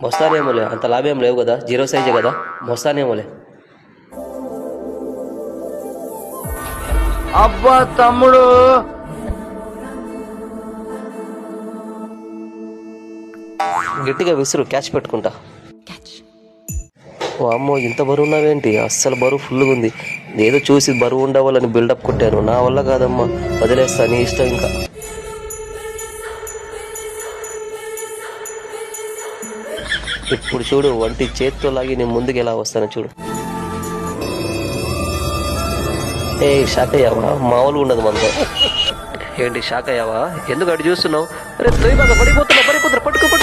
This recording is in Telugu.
వస్తానేమోలే, అంత లాభం లేవు కదా, 0 సైజే కదా, వస్తానేమోలే. అబ్బా తమ్ముడు, గట్టిగా విసురు, క్యాచ్ పెట్టుకుంటా. ఓ అమ్మో, ఇంత బరువు ఉన్నావేంటి? అస్సలు బరువు ఫుల్గా ఉంది. ఏదో చూసి బరువు ఉండవాలని బిల్డప్ కొట్టాను, నా వల్ల కాదమ్మా, వదిలేస్తా, నీ ఇష్టం. ఇంకా ఇప్పుడు చూడు, వంటి చేత్తో లాగి నేను ముందుకు ఎలా వస్తాను చూడు. ఏ షాక్ అయ్యావా? మామూలుగా ఉండదు మనతో. ఏంటి షాక్ అయ్యావా? ఎందుకు అటు చూస్తున్నావు? అరే పడిపోతున్నా, పట్టుకో.